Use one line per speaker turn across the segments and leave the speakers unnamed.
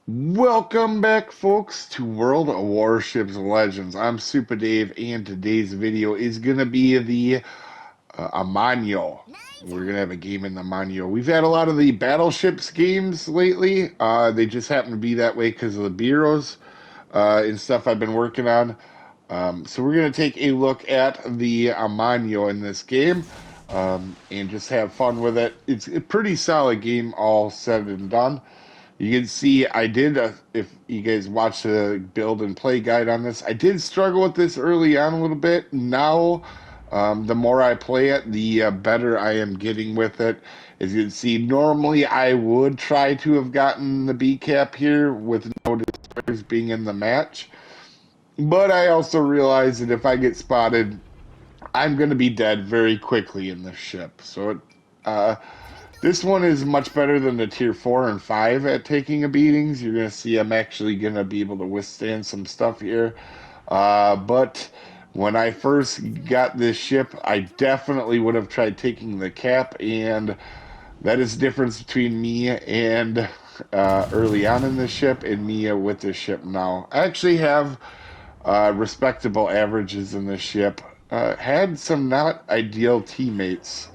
Welcome back, folks, to World of Warships Legends. I'm Soopa-Dave, and today's video is going to be the Omono. We're going to have a game in the Omono. We've had a lot of the battleships games lately. They just happen to be that way because of the bureaus and stuff I've been working on. So we're going to take a look at the Omono in this game and just have fun with it. It's a pretty solid game, all said and done. You can see I did, if you guys watch the build and play guide on this, I did struggle with this early on a little bit. Now, the more I play it, the better I am getting with it. As you can see, normally I would try to have gotten the B cap here with no destroyers being in the match. But I also realize that if I get spotted, I'm going to be dead very quickly in this ship. So uh, this one is much better than the tier 4 and 5 at taking a beatings. You're going to see I'm actually going to be able to withstand some stuff here. But when I first got this ship, I definitely would have tried taking the cap, and that is the difference between me and early on in the ship and me with this ship now. I actually have respectable averages in this ship. Had some not ideal teammates,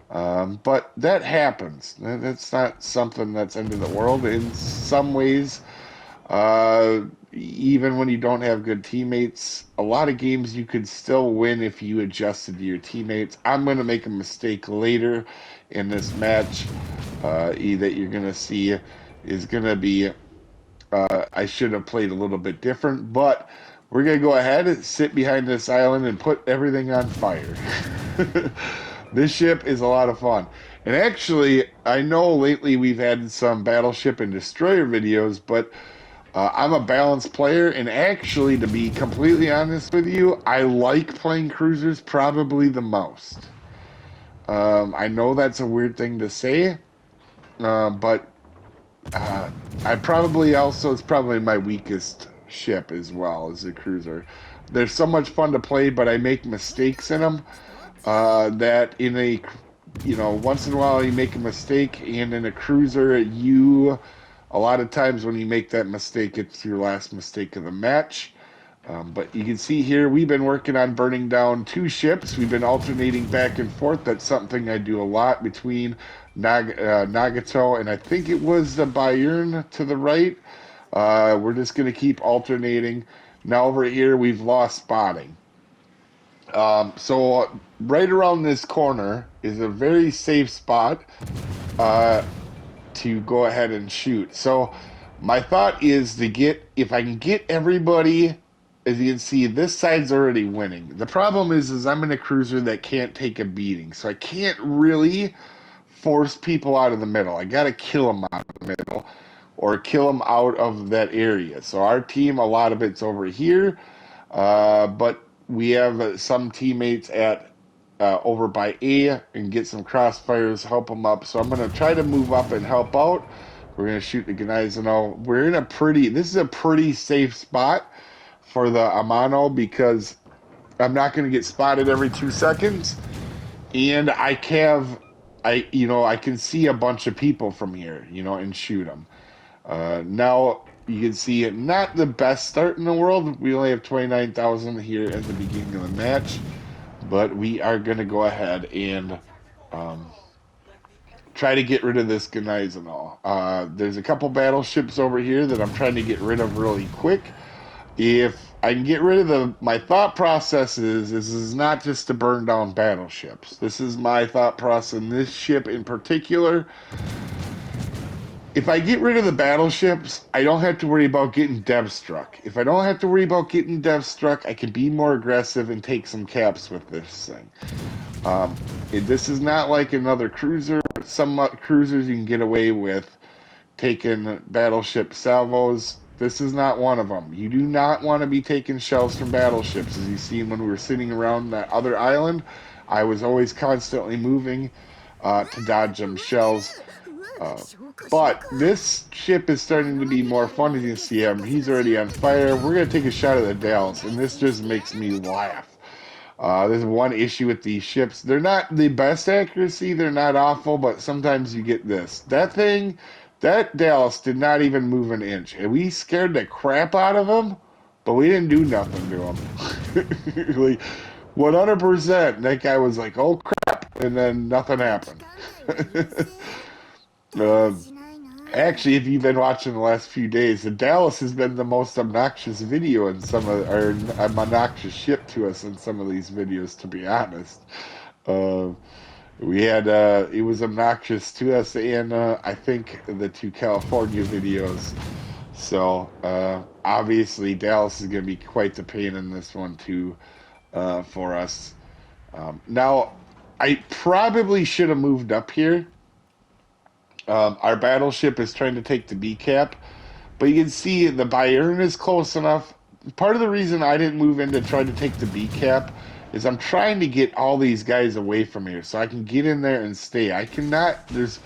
but that happens. That's not something that's end of the world. In some ways, even when you don't have good teammates, a lot of games you could still win if you adjusted to your teammates. I'm going to make a mistake later in this match that you're going to see is going to be I should have played a little bit different, but we're going to go ahead and sit behind this island and put everything on fire. This ship is a lot of fun. And actually, I know lately we've had some battleship and destroyer videos, but I'm a balanced player, and actually, to be completely honest with you, I like playing cruisers probably the most. I know that's a weird thing to say, but I probably also, it's probably my weakest ship as well as a cruiser. They're so much fun to play, but I make mistakes in them that in a, once in a while you make a mistake, and in a cruiser, a lot of times when you make that mistake, it's your last mistake of the match. But you can see here, we've been working on burning down 2 ships. We've been alternating back and forth. That's something I do a lot between Nagato and I think it was the Bayern to the right. We're just going to keep alternating. Now over here, we've lost spotting. So right around this corner is a very safe spot to go ahead and shoot. So my thought is to get, if I can get everybody, as you can see, this side's already winning. The problem is I'm in a cruiser that can't take a beating, so I can't really force people out of the middle. I got to kill them out of the middle or kill them out of that area. So our team, a lot of it's over here, but we have some teammates at over by A and get some crossfires, help them up. So I'm going to try to move up and help out. We're going to shoot the guys and all. This is a pretty safe spot for the Omono because I'm not going to get spotted every 2 seconds. And I can see a bunch of people from here, and shoot them. Now you can see it, not the best start in the world. We only have 29,000 here at the beginning of the match, but we are going to go ahead and try to get rid of this Gneisenau. There's a couple battleships over here that I'm trying to get rid of really quick. If I can get rid of my thought process is this is not just to burn down battleships. This is my thought process in this ship in particular. If I get rid of the battleships, I don't have to worry about getting dev struck. If I don't have to worry about getting dev struck, I can be more aggressive and take some caps with this thing. This is not like another cruiser. Some cruisers you can get away with taking battleship salvos. This is not one of them. You do not want to be taking shells from battleships. As you've seen when we were sitting around that other island, I was always constantly moving to dodge them shells. But this ship is starting to be more fun. As you can see him, he's already on fire. We're going to take a shot at the Dalles, and this just makes me laugh. There's one issue with these ships. They're not the best accuracy. They're not awful, but sometimes you get this. That thing That Dallas did not even move an inch, and we scared the crap out of him, but we didn't do nothing to him. Like 100%, that guy was like, "Oh crap," and then nothing happened. uh, Actually, if you've been watching the last few days, the Dallas has been the most obnoxious video in some of, or obnoxious ship to us in some of these videos, to be honest. Uh, we had it was obnoxious to us in I think the two California videos. So obviously Dallas is going to be quite the pain in this one too for us. Now I probably should have moved up here. Our battleship is trying to take the B cap, but you can see the Bayern is close enough. Part of the reason I didn't move in to try to take the B cap is I'm trying to get all these guys away from here so I can get in there and stay. I cannot. There's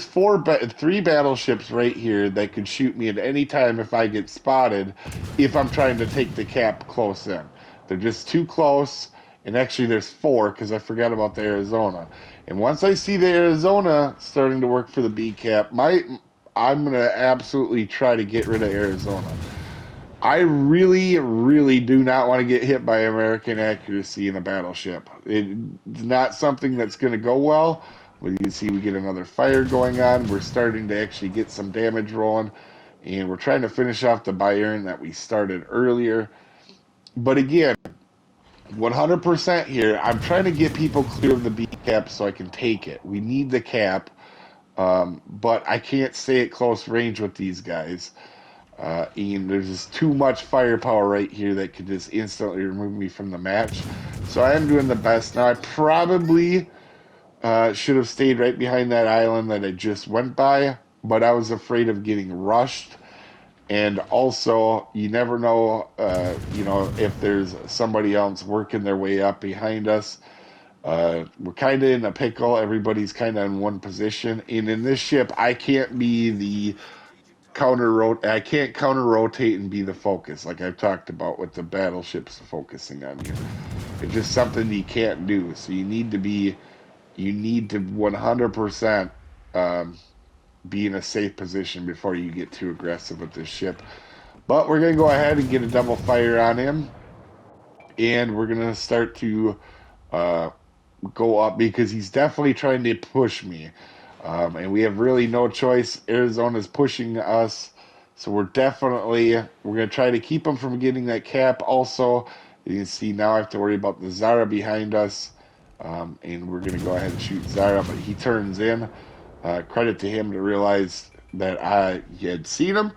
three battleships right here that could shoot me at any time if I get spotted. If I'm trying to take the cap close in, they're just too close. And actually, there's four because I forgot about the Arizona. And once I see the Arizona starting to work for the B cap, I'm gonna absolutely try to get rid of Arizona. I really, really do not want to get hit by American accuracy in a battleship. It's not something that's going to go well. Well, you can see we get another fire going on. We're starting to actually get some damage rolling. And we're trying to finish off the Bayern that we started earlier. But again, 100% here. I'm trying to get people clear of the B cap so I can take it. We need the cap. But I can't stay at close range with these guys. And there's just too much firepower right here that could just instantly remove me from the match. So I am doing the best. Now, I probably should have stayed right behind that island that I just went by, but I was afraid of getting rushed. And also, you never know, if there's somebody else working their way up behind us. We're kind of in a pickle. Everybody's kind of in one position. And in this ship, I can't be the I can't counter rotate and be the focus like I've talked about with the battleships focusing on you. It's just something you can't do. So you need to 100% be in a safe position before you get too aggressive with this ship. But we're gonna go ahead and get a double fire on him, and we're gonna start to uh, go up because he's definitely trying to push me. And we have really no choice. Arizona's pushing us, so we're gonna try to keep them from getting that cap. Also, you can see now I have to worry about the Zara behind us, and we're gonna go ahead and shoot Zara, but he turns in. Credit to him to realize that I had seen him,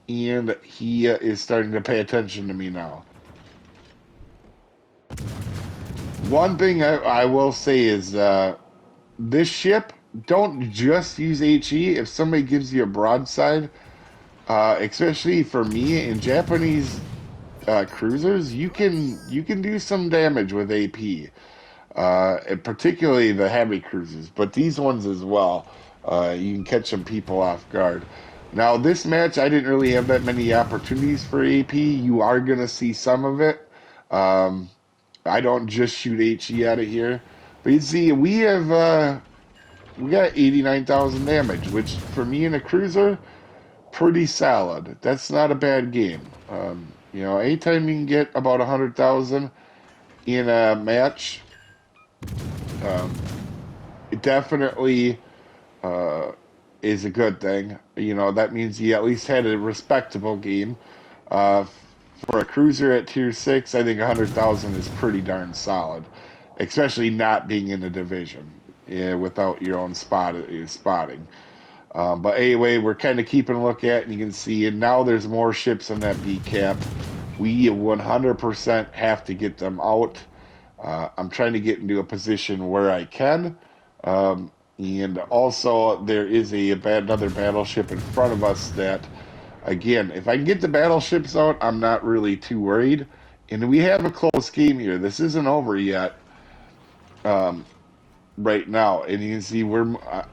and he is starting to pay attention to me now. One thing I will say is this ship, don't just use HE. If somebody gives you a broadside, especially for me in Japanese cruisers, you can do some damage with AP, and particularly the heavy cruisers, but these ones as well. You can catch some people off guard. Now, this match, I didn't really have that many opportunities for AP. You are gonna see some of it. I don't just shoot HE out of here, but you see, we got 89,000 damage, which for me in a cruiser, pretty solid. That's not a bad game. Anytime you can get about 100,000 in a match, um, it definitely is a good thing. That means you at least had a respectable game. Uh, for a cruiser at tier 6, I think 100,000 is pretty darn solid, especially not being in a division, without your own spotting. But anyway, we're kind of keeping a look at, and you can see, and now there's more ships on that B cap. We 100% have to get them out. I'm trying to get into a position where I can. And also, there is another battleship in front of us that, again, if I can get the battleships out, I'm not really too worried. And we have a close game here. This isn't over yet. Right now, and you can see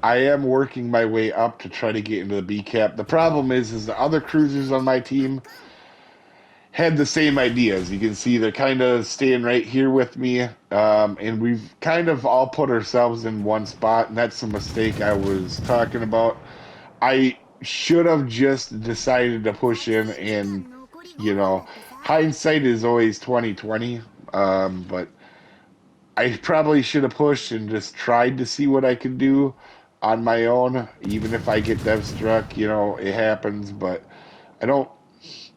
I am working my way up to try to get into the B cap. The problem is the other cruisers on my team had the same ideas. You can see they're kind of staying right here with me, and we've kind of all put ourselves in one spot, and that's the mistake I was talking about. I should have just decided to push in, and you know, hindsight is always 2020. But I probably should have pushed and just tried to see what I could do on my own. Even if I get dev struck, you know, it happens. But I don't.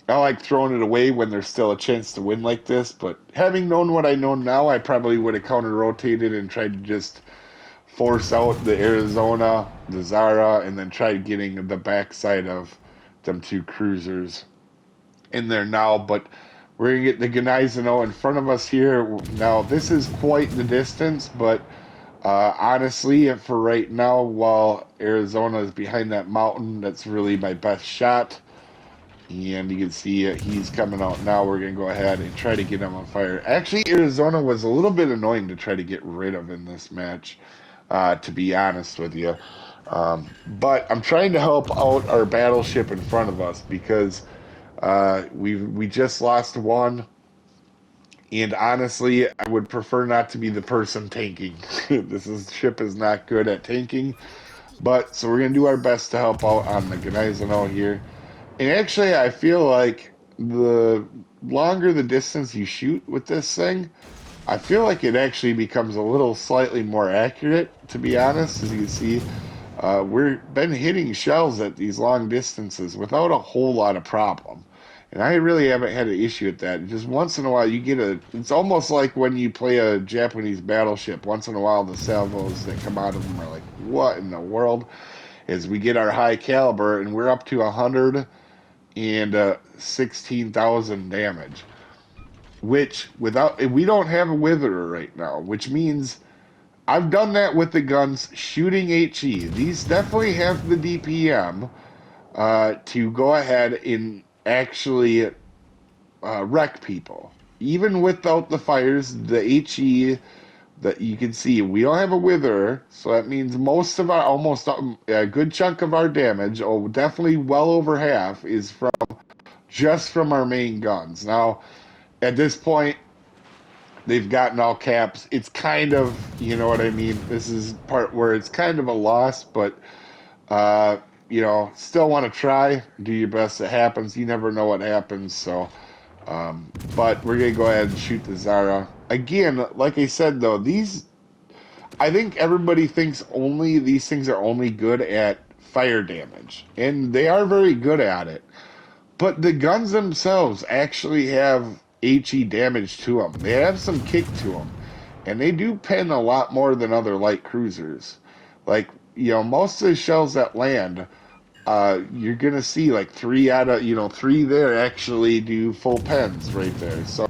I like throwing it away when there's still a chance to win like this. But having known what I know now, I probably would have counter rotated and tried to just force out the Arizona, the Zara, and then try getting the backside of them two cruisers in there now. But we're going to get the Gnizano in front of us here. Now, this is quite the distance, but honestly, for right now, while Arizona is behind that mountain, that's really my best shot. And you can see he's coming out now. We're going to go ahead and try to get him on fire. Actually, Arizona was a little bit annoying to try to get rid of in this match, to be honest with you. But I'm trying to help out our battleship in front of us because we just lost one. And honestly, I would prefer not to be the person tanking. Ship is not good at tanking. But, so we're going to do our best to help out on the Gnizano here. And actually, I feel like the longer the distance you shoot with this thing, I feel like it actually becomes a little slightly more accurate, to be honest. As you can see, we've been hitting shells at these long distances without a whole lot of problem. And I really haven't had an issue with that. Just once in a while, you get it's almost like when you play a Japanese battleship. Once in a while, the salvos that come out of them are like, what in the world? As we get our high caliber, and we're up to 100 and 16,000 damage, which we don't have a witherer right now, which means I've done that with the guns shooting HE. These definitely have the DPM to go ahead and actually wreck people. Even without the fires, the HE that you can see, we don't have a witherer, so that means most of almost a good chunk of our damage, definitely well over half, is just from our main guns. Now, at this point, they've gotten all caps. It's kind of, you know what I mean? This is part where it's kind of a loss, but, you know, still want to try. Do your best. It happens. You never know what happens, so... but we're going to go ahead and shoot the Zara. Again, like I said, though, I think everybody thinks these things are only good at fire damage. And they are very good at it. But the guns themselves actually have HE damage to them. They have some kick to them. And they do pen a lot more than other light cruisers. Like, you know, most of the shells that land... you're going to see like 3 there actually do full pens right there. So,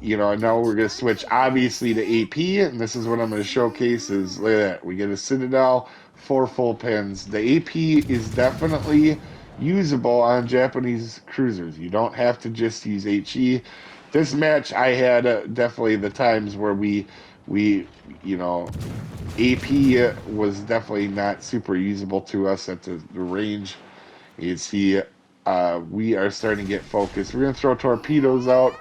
you know, now we're going to switch obviously to AP, and this is what I'm going to showcase is, look at that. We get a Citadel, 4 full pens. The AP is definitely usable on Japanese cruisers. You don't have to just use HE. This match, I had definitely the times where we, you know, AP was definitely not super usable to us at the range. You can see we are starting to get focused. We're going to throw torpedoes out,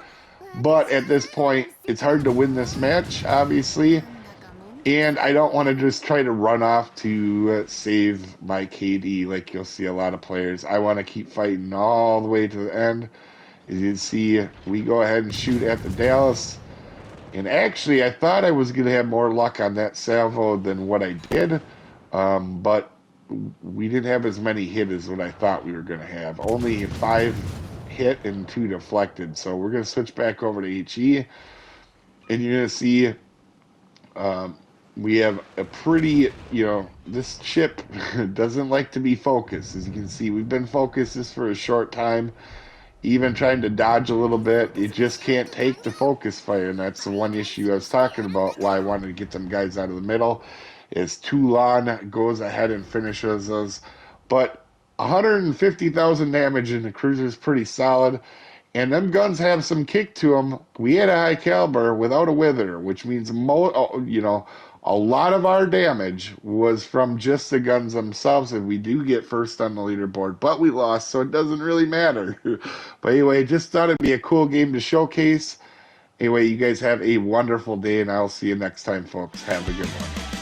but at this point, it's hard to win this match, obviously, and I don't want to just try to run off to save my KD like you'll see a lot of players. I want to keep fighting all the way to the end. As you can see, we go ahead and shoot at the Dallas. And actually, I thought I was going to have more luck on that salvo than what I did. But we didn't have as many hit as what I thought we were going to have. Only 5 hit and 2 deflected. So we're going to switch back over to HE. And you're going to see we have a pretty, you know, this ship doesn't like to be focused. As you can see, we've been focused just for a short time. Even trying to dodge a little bit, it just can't take the focus fire, and that's the one issue I was talking about, why I wanted to get them guys out of the middle, is Toulon goes ahead and finishes us. But 150,000 damage in the cruiser is pretty solid, and them guns have some kick to them. We had a high caliber without a wither, which means, you know, a lot of our damage was from just the guns themselves, and we do get first on the leaderboard, but we lost, so it doesn't really matter. But anyway, just thought it'd be a cool game to showcase. Anyway, you guys have a wonderful day, and I'll see you next time, folks. Have a good one.